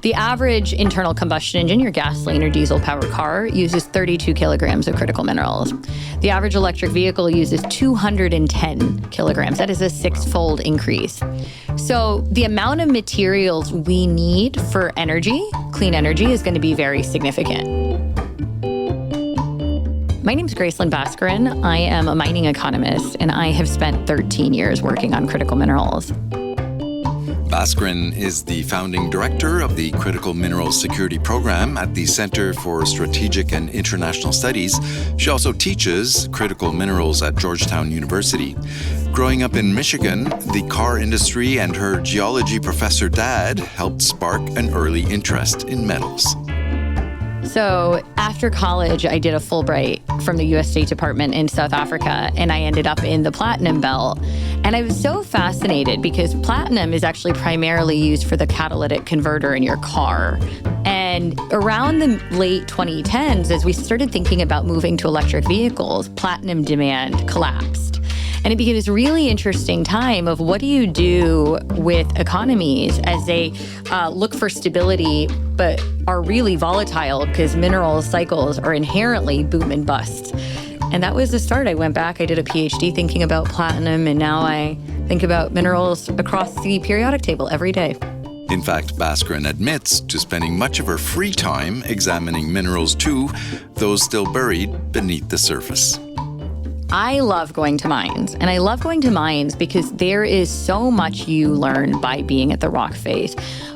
The average internal combustion engine, your gasoline or diesel powered car, uses 32 kilograms of critical minerals. The average electric vehicle uses 210 kilograms. That is a six-fold increase. So the amount of materials we need for energy, clean energy, is going to be very significant. My name is Gracelin Baskaran. I am a mining economist, and I have spent 13 years working on critical minerals. Baskaran is the founding director of the Critical Minerals Security Program at the Center for Strategic and International Studies. She also teaches critical minerals at Georgetown University. Growing up in Michigan, the car industry and her geology professor dad helped spark an early interest in metals. So after college, I did a Fulbright from the U.S. State Department in South Africa, and I ended up in the platinum belt. And I was so fascinated because platinum is actually primarily used for the catalytic converter in your car. And around the late 2010s, as we started thinking about moving to electric vehicles, platinum demand collapsed. And it became this really interesting time of what do you do with economies as they look for stability, but are really volatile because mineral cycles are inherently boom and bust. And that was the start. I went back, I did a PhD thinking about platinum, and now I think about minerals across the periodic table every day. In fact, Baskaran admits to spending much of her free time examining minerals too, those still buried beneath the surface. I love going to mines, and I love going to mines because there is so much you learn by being at the rock face.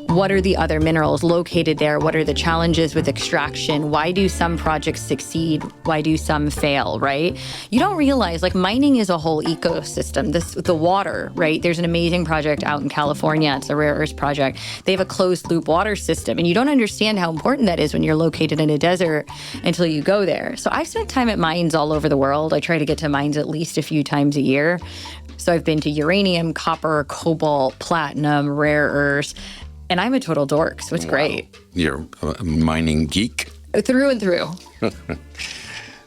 What are the other minerals located there? What are the challenges with extraction? Why do some projects succeed? Why do some fail, right? You don't realize, like, mining is a whole ecosystem. The water, right? There's an amazing project out in California. It's a rare earth project. They have a closed loop water system, and you don't understand how important that is when you're located in a desert until you go there. So I've spent time at mines all over the world. I try to get to mines at least a few times a year. So I've been to uranium, copper, cobalt, platinum, rare earths. And I'm a total dork, so it's great. You're a mining geek? Through and through.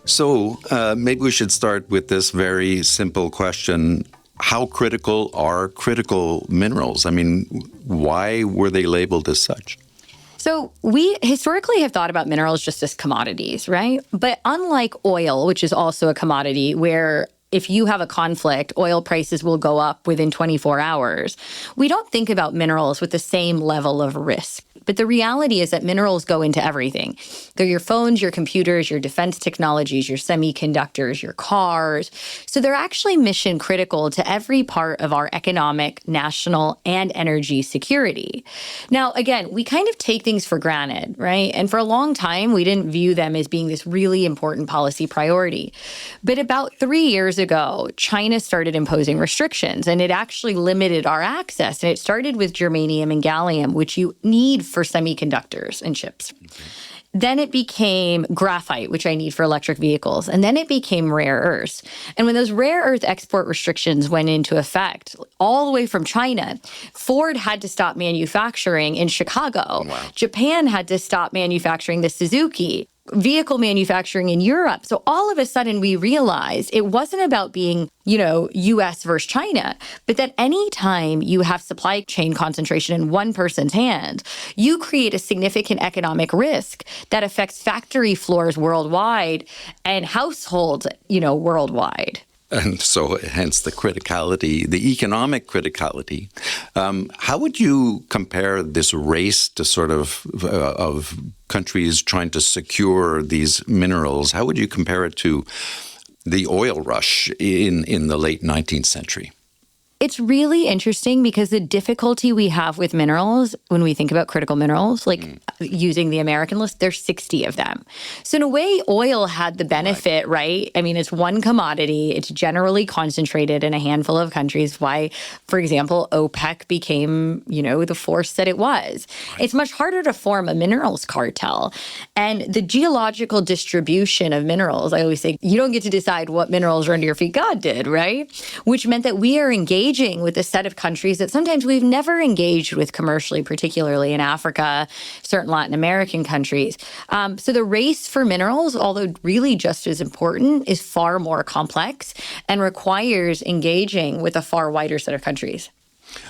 So maybe we should start with this very simple question. How critical are critical minerals? I mean, why were they labeled as such? So we historically have thought about minerals just as commodities, right? But unlike oil, which is also a commodity where if you have a conflict, oil prices will go up within 24 hours. We don't think about minerals with the same level of risk. But the reality is that minerals go into everything. They're your phones, your computers, your defense technologies, your semiconductors, your cars. So they're actually mission critical to every part of our economic, national, and energy security. Now, again, we kind of take things for granted, right? And for a long time, we didn't view them as being this really important policy priority. But about 3 years ago, China started imposing restrictions, and it actually limited our access. And it started with germanium and gallium, which you need for semiconductors and chips. Okay. Then it became graphite, which I need for electric vehicles. And then it became rare earths. And when those rare earth export restrictions went into effect, all the way from China, Ford had to stop manufacturing in Chicago. Wow. Japan had to stop manufacturing the Suzuki. Vehicle manufacturing in Europe. So all of a sudden we realized it wasn't about being, US versus China, but that any time you have supply chain concentration in one person's hand, you create a significant economic risk that affects factory floors worldwide and households, worldwide. And so hence the criticality, the economic criticality. How would you compare this race to sort of countries trying to secure these minerals? How would you compare it to the oil rush in the late 19th century? It's really interesting because the difficulty we have with minerals, when we think about critical minerals, like using the American list, there's 60 of them. So in a way, oil had the benefit, right? I mean, it's one commodity. It's generally concentrated in a handful of countries. Why, for example, OPEC became, the force that it was. Right. It's much harder to form a minerals cartel. And the geological distribution of minerals, I always say, you don't get to decide what minerals are under your feet. God did, right? Which meant that we are engaging with a set of countries that sometimes we've never engaged with commercially, particularly in Africa, certain Latin American countries. So the race for minerals, although really just as important, is far more complex and requires engaging with a far wider set of countries.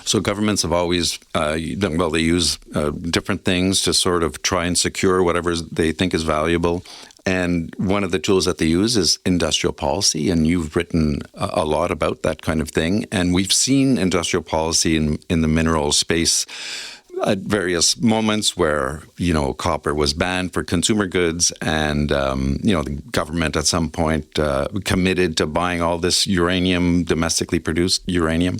So governments have always, they use different things to sort of try and secure whatever they think is valuable. And one of the tools that they use is industrial policy. And you've written a lot about that kind of thing. And we've seen industrial policy in the mineral space at various moments where, copper was banned for consumer goods and, the government at some point committed to buying all this uranium, domestically produced uranium.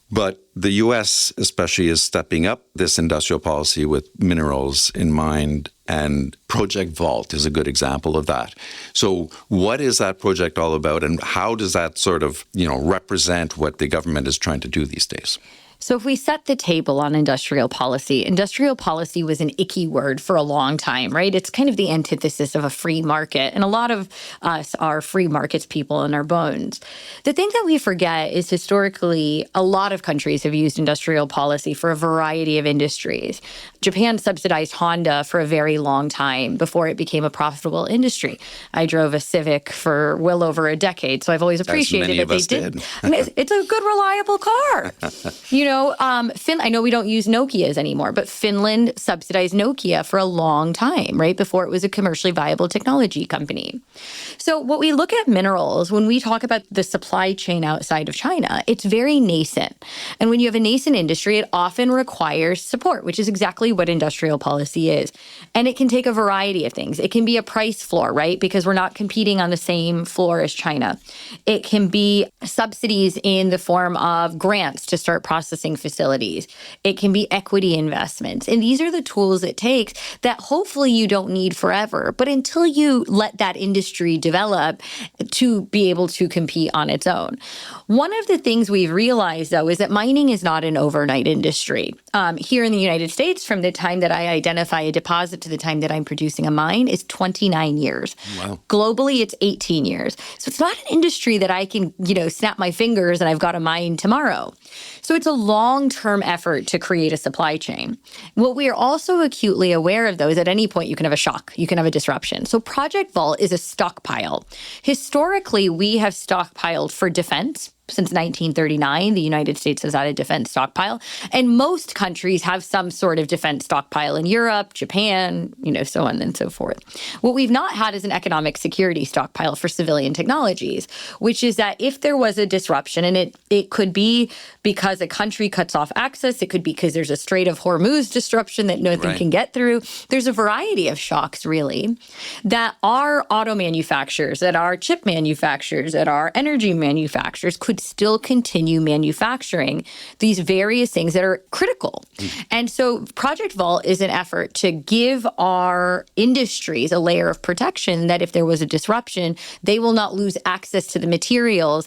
But the U.S. especially is stepping up this industrial policy with minerals in mind, and Project Vault is a good example of that. So what is that project all about, and how does that sort of, represent what the government is trying to do these days? So if we set the table on industrial policy was an icky word for a long time, right? It's kind of the antithesis of a free market. And a lot of us are free markets people in our bones. The thing that we forget is historically, a lot of countries have used industrial policy for a variety of industries. Japan subsidized Honda for a very long time before it became a profitable industry. I drove a Civic for well over a decade, so I've always appreciated that they did. I mean, it's a good, reliable car. I know we don't use Nokias anymore, but Finland subsidized Nokia for a long time, right, before it was a commercially viable technology company. So what we look at minerals, when we talk about the supply chain outside of China, it's very nascent. And when you have a nascent industry, it often requires support, which is exactly what industrial policy is. And it can take a variety of things. It can be a price floor, right, because we're not competing on the same floor as China. It can be subsidies in the form of grants to start processing facilities. It can be equity investments. And these are the tools it takes that hopefully you don't need forever. But until you let that industry develop to be able to compete on its own. One of the things we've realized, though, is that mining is not an overnight industry. Here in the United States, from the time that I identify a deposit to the time that I'm producing a mine is 29 years. Wow. Globally, it's 18 years. So it's not an industry that I can, snap my fingers and I've got a mine tomorrow. So it's a long-term effort to create a supply chain. What we are also acutely aware of, though, is at any point you can have a shock, you can have a disruption. So Project Vault is a stockpile. Historically, we have stockpiled for defense. Since 1939, the United States has had a defense stockpile. And most countries have some sort of defense stockpile in Europe, Japan, so on and so forth. What we've not had is an economic security stockpile for civilian technologies, which is that if there was a disruption, and it could be because a country cuts off access, it could be because there's a Strait of Hormuz disruption that nothing can get through. There's a variety of shocks, really, that our auto manufacturers, that our chip manufacturers, that our energy manufacturers could still continue manufacturing these various things that are critical. And so Project Vault is an effort to give our industries a layer of protection that if there was a disruption, they will not lose access to the materials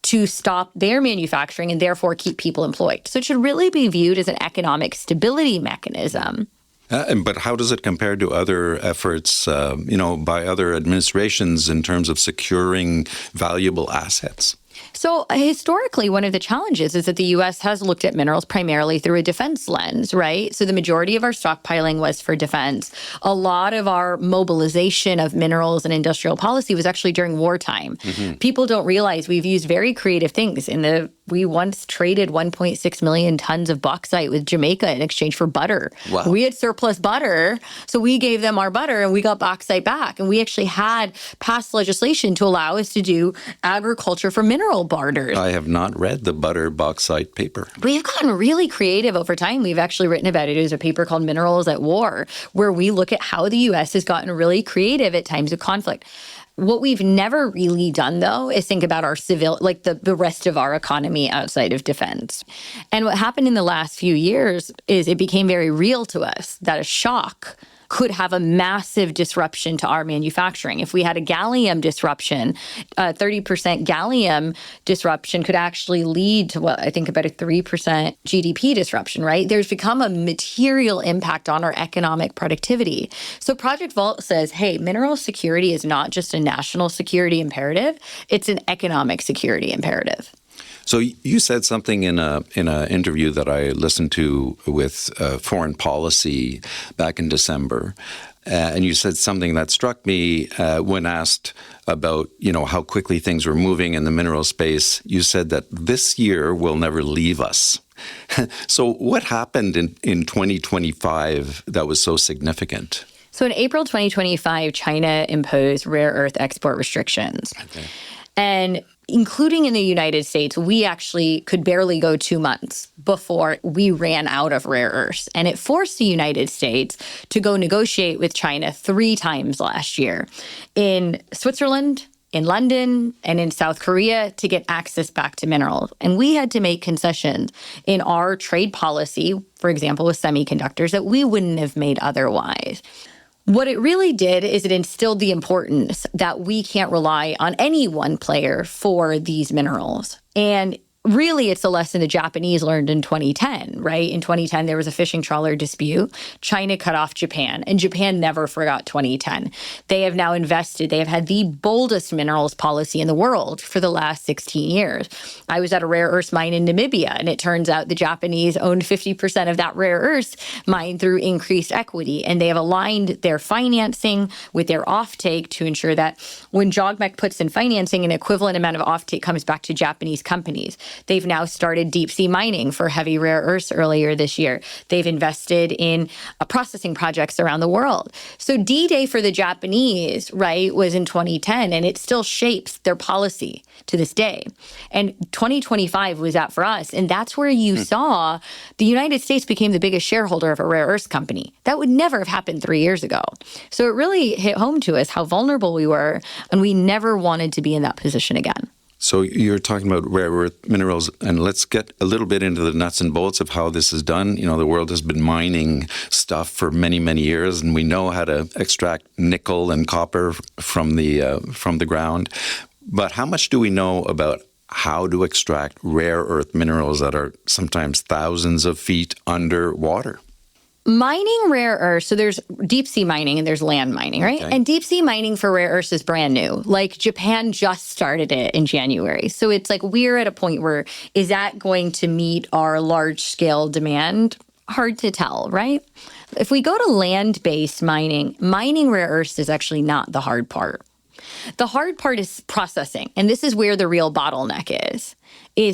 to stop their manufacturing and therefore keep people employed. So it should really be viewed as an economic stability mechanism. But how does it compare to other efforts, by other administrations in terms of securing valuable assets? So historically, one of the challenges is that the U.S. has looked at minerals primarily through a defense lens, right? So the majority of our stockpiling was for defense. A lot of our mobilization of minerals and industrial policy was actually during wartime. Mm-hmm. People don't realize we've used very creative things. We once traded 1.6 million tons of bauxite with Jamaica in exchange for butter. Wow. We had surplus butter, so we gave them our butter and we got bauxite back. And we actually had passed legislation to allow us to do agriculture for mineral barters. I have not read the butter bauxite paper. We've gotten really creative over time. We've actually written about it. There's a paper called Minerals at War, where we look at how the U.S. has gotten really creative at times of conflict. What we've never really done, though, is think about our the rest of our economy outside of defense. And what happened in the last few years is it became very real to us that a shock could have a massive disruption to our manufacturing. If we had a gallium disruption, 30% gallium disruption could actually lead to about a 3% GDP disruption, right? There's become a material impact on our economic productivity. So Project Vault says, hey, mineral security is not just a national security imperative, it's an economic security imperative. So you said something in an interview that I listened to with Foreign Policy back in December, And you said something that struck me when asked about, how quickly things were moving in the mineral space. You said that this year will never leave us. So what happened in 2025 that was so significant? So in April 2025, China imposed rare earth export restrictions. Okay. And including in the United States, we actually could barely go 2 months before we ran out of rare earths. And it forced the United States to go negotiate with China 3 times last year in Switzerland, in London, and in South Korea to get access back to minerals. And we had to make concessions in our trade policy, for example, with semiconductors, that we wouldn't have made otherwise. What it really did is it instilled the importance that we can't rely on any one player for these minerals. And really, it's a lesson the Japanese learned in 2010, right? In 2010, there was a fishing trawler dispute. China cut off Japan, and Japan never forgot 2010. They have now invested. They have had the boldest minerals policy in the world for the last 16 years. I was at a rare earth mine in Namibia, and it turns out the Japanese owned 50% of that rare earth mine through increased equity, and they have aligned their financing with their offtake to ensure that when JOGMEC puts in financing, an equivalent amount of offtake comes back to Japanese companies. They've now started deep sea mining for heavy rare earths earlier this year. They've invested in processing projects around the world. So D-Day for the Japanese, right, was in 2010, and it still shapes their policy to this day. And 2025 was that for us. And that's where you saw the United States became the biggest shareholder of a rare earths company. That would never have happened 3 years ago. So it really hit home to us how vulnerable we were, and we never wanted to be in that position again. So you're talking about rare earth minerals, and let's get a little bit into the nuts and bolts of how this is done. The world has been mining stuff for many, many years, and we know how to extract nickel and copper from the ground. But how much do we know about how to extract rare earth minerals that are sometimes thousands of feet underwater? Mining rare earths, so there's deep sea mining and there's land mining, right? Okay. And deep sea mining for rare earths is brand new. Like Japan just started it in January. So it's like we're at a point where is that going to meet our large scale demand? Hard to tell, right? If we go to land-based mining rare earths is actually not the hard part. The hard part is processing. And this is where the real bottleneck is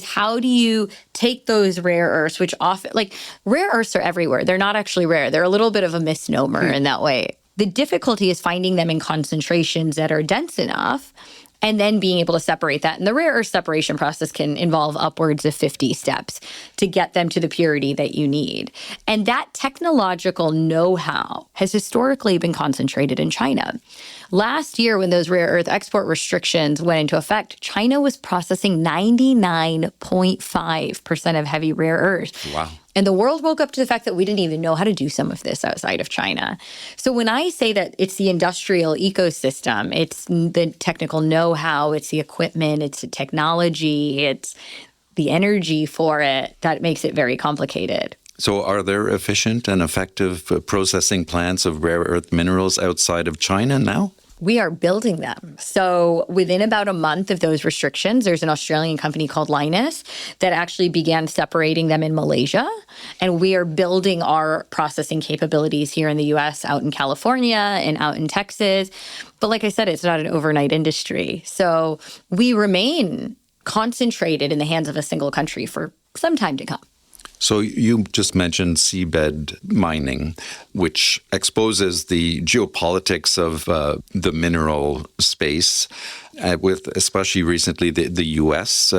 how do you take those rare earths, which often, like rare earths are everywhere. They're not actually rare. They're a little bit of a misnomer in that way. The difficulty is finding them in concentrations that are dense enough and then being able to separate that. And the rare earth separation process can involve upwards of 50 steps to get them to the purity that you need. And that technological know-how has historically been concentrated in China. Last year, when those rare earth export restrictions went into effect, China was processing 99.5% of heavy rare earths. Wow. And the world woke up to the fact that we didn't even know how to do some of this outside of China. So when I say that it's the industrial ecosystem, it's the technical know-how, it's the equipment, it's the technology, it's the energy for it that makes it very complicated. So are there efficient and effective processing plants of rare earth minerals outside of China now? We are building them. So within about a month of those restrictions, there's an Australian company called Linus that actually began separating them in Malaysia. And we are building our processing capabilities here in the U.S., out in California and out in Texas. But like I said, it's not an overnight industry. So we remain concentrated in the hands of a single country for some time to come. So you just mentioned seabed mining, which exposes the geopolitics of the mineral space, with especially recently the U.S.,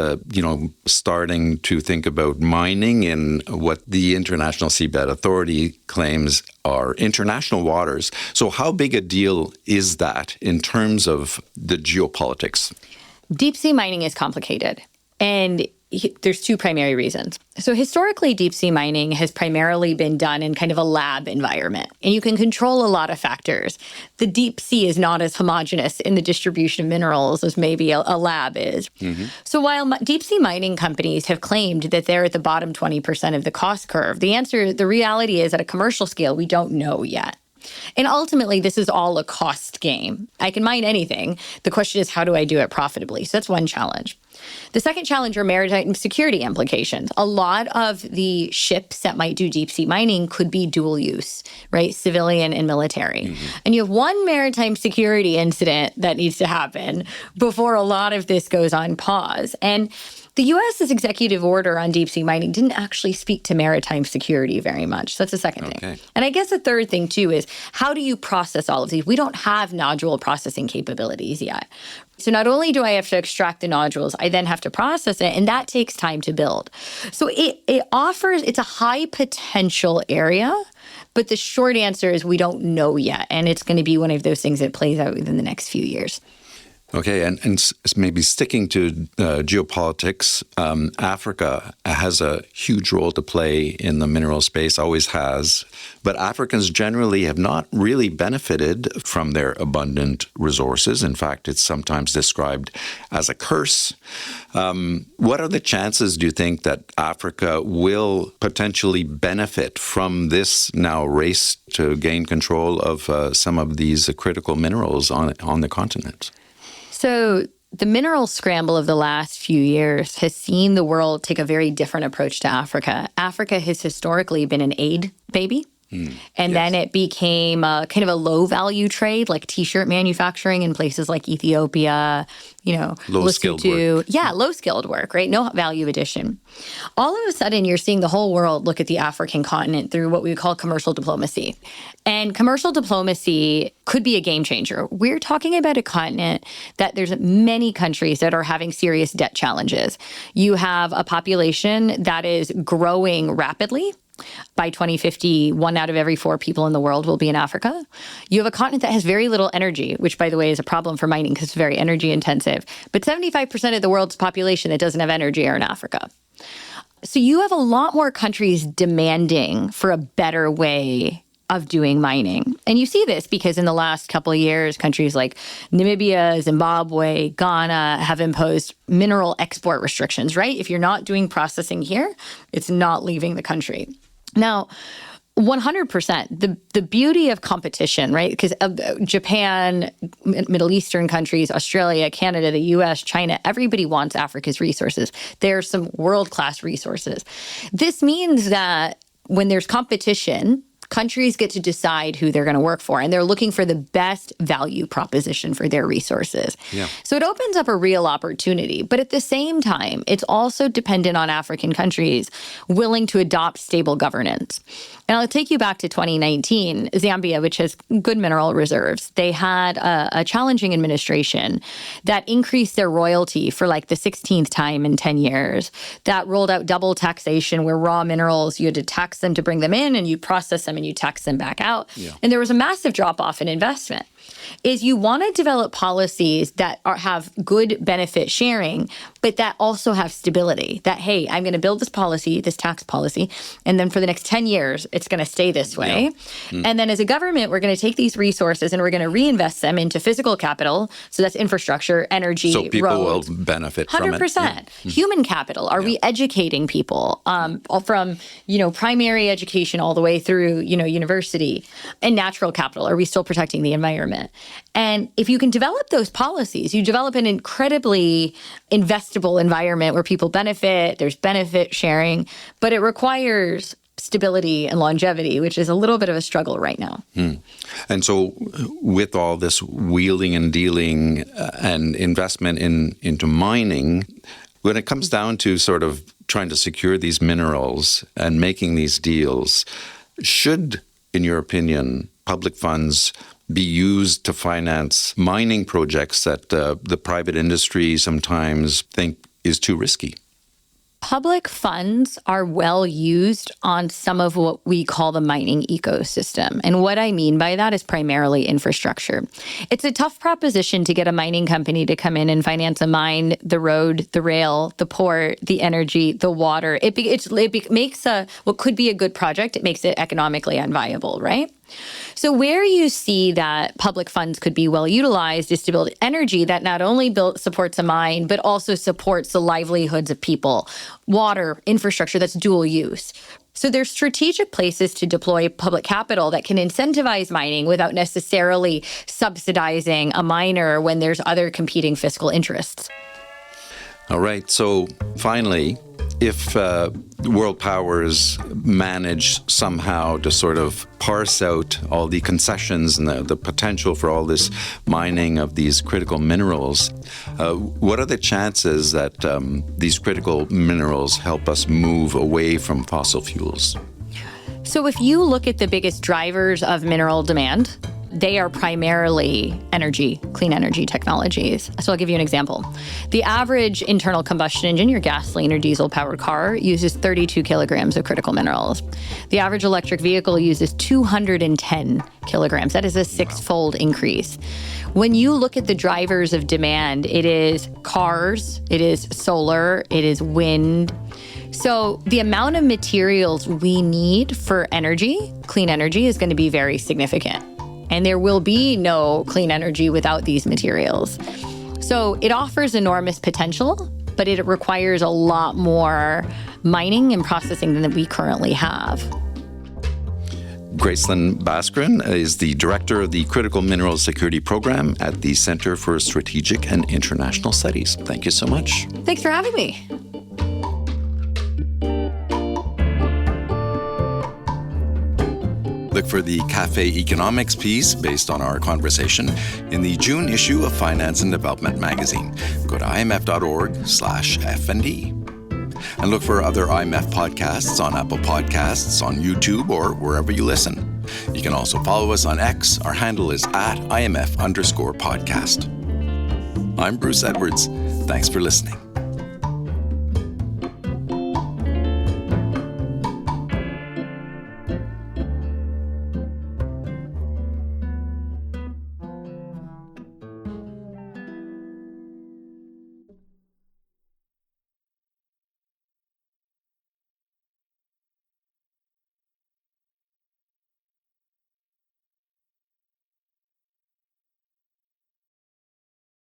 starting to think about mining in what the International Seabed Authority claims are international waters. So how big a deal is that in terms of the geopolitics? Deep sea mining is complicated, and there's 2 primary reasons. So historically, deep sea mining has primarily been done in kind of a lab environment, and you can control a lot of factors. The deep sea is not as homogeneous in the distribution of minerals as maybe a lab is. Mm-hmm. So while deep sea mining companies have claimed that they're at the bottom 20% of the cost curve, the reality is at a commercial scale, we don't know yet. And ultimately, this is all a cost game. I can mine anything. The question is, how do I do it profitably? So that's one challenge. The second challenge are maritime security implications. A lot of the ships that might do deep sea mining could be dual use, right? Civilian and military. And you have one maritime security incident that needs to happen before a lot of this goes on pause. And the U.S.'s executive order on deep sea mining didn't actually speak to maritime security very much. So that's the second thing. And I guess the third thing, too, is how do you process all of these? We don't have nodule processing capabilities yet. So not only do I have to extract the nodules, I then have to process it, and that takes time to build. So it's a high potential area, but the short answer is we don't know yet. And it's going to be one of those things that plays out within the next few years. Okay, and maybe sticking to geopolitics, Africa has a huge role to play in the mineral space, always has. But Africans generally have not really benefited from their abundant resources. In fact, it's sometimes described as a curse. What are the chances, do you think, that Africa will potentially benefit from this now race to gain control of some of these critical minerals on the continent? So the mineral scramble of the last few years has seen the world take a very different approach to Africa. Africa has historically been an aid baby. And then it became a kind of a low-value trade, like T-shirt manufacturing in places like Ethiopia, low-skilled work. Yeah, low-skilled work, right? No value addition. All of a sudden, you're seeing the whole world look at the African continent through what we would call commercial diplomacy. And commercial diplomacy could be a game changer. We're talking about a continent that there's many countries that are having serious debt challenges. You have a population that is growing rapidly. By 2050, 1 out of every 4 people in the world will be in Africa. You have a continent that has very little energy, which, by the way, is a problem for mining because it's very energy intensive. But 75% of the world's population that doesn't have energy are in Africa. So you have a lot more countries demanding for a better way of doing mining. And you see this because in the last couple of years, countries like Namibia, Zimbabwe, Ghana have imposed mineral export restrictions, right? If you're not doing processing here, it's not leaving the country. Now, 100%, the beauty of competition, right? Because Japan, Middle Eastern countries, Australia, Canada, the US, China, everybody wants Africa's resources. There's some world-class resources. This means that when there's competition, countries get to decide who they're going to work for, and they're looking for the best value proposition for their resources. Yeah. So it opens up a real opportunity. But at the same time, it's also dependent on African countries willing to adopt stable governance. And I'll take you back to 2019, Zambia, which has good mineral reserves. They had a challenging administration that increased their royalty for like the 16th time in 10 years, that rolled out double taxation where raw minerals, you had to tax them to bring them in and you process them and you tax them back out. Yeah. And there was a massive drop-off in investment. Is you want to develop policies that have good benefit sharing, but that also have stability. That, hey, I'm going to build this policy, this tax policy, and then for the next 10 years, it's going to stay this way. Yeah. And then as a government, we're going to take these resources and we're going to reinvest them into physical capital. So that's infrastructure, energy, so people roads. will benefit from it. 100%. Yeah. Human capital. Are we educating people from, primary education all the way through, university? And natural capital. Are we still protecting the environment? And if you can develop those policies, you develop an incredibly investable environment where people benefit, there's benefit sharing, but it requires stability and longevity, which is a little bit of a struggle right now. And so with all this wheeling and dealing and investment into mining, when it comes down to sort of trying to secure these minerals and making these deals, should, in your opinion, public funds be used to finance mining projects that the private industry sometimes think is too risky? Public funds are well used on some of what we call the mining ecosystem. And what I mean by that is primarily infrastructure. It's a tough proposition to get a mining company to come in and finance a mine, the road, the rail, the port, the energy, the water. It makes what could be a good project, it makes it economically unviable, right? So where you see that public funds could be well utilized is to build energy that not only supports a mine, but also supports the livelihoods of people, water, infrastructure that's dual use. So there's strategic places to deploy public capital that can incentivize mining without necessarily subsidizing a miner when there's other competing fiscal interests. All right. So finally, if world powers manage somehow to sort of parse out all the concessions and the potential for all this mining of these critical minerals, what are the chances that these critical minerals help us move away from fossil fuels? So if you look at the biggest drivers of mineral demand, they are primarily energy, clean energy technologies. So I'll give you an example. The average internal combustion engine, your gasoline or diesel powered car, uses 32 kilograms of critical minerals. The average electric vehicle uses 210 kilograms. That is a six-fold increase. When you look at the drivers of demand, it is cars, it is solar, it is wind. So the amount of materials we need for energy, clean energy, is going to be very significant. And there will be no clean energy without these materials. So it offers enormous potential, but it requires a lot more mining and processing than we currently have. Gracelin Baskaran is the director of the Critical Mineral Security Program at the Center for Strategic and International Studies. Thank you so much. Thanks for having me. Look for the Cafe Economics piece based on our conversation in the June issue of Finance and Development magazine. Go to imf.org/F&D. And look for other IMF podcasts on Apple Podcasts, on YouTube, or wherever you listen. You can also follow us on X. Our handle is @IMF_podcast. I'm Bruce Edwards. Thanks for listening.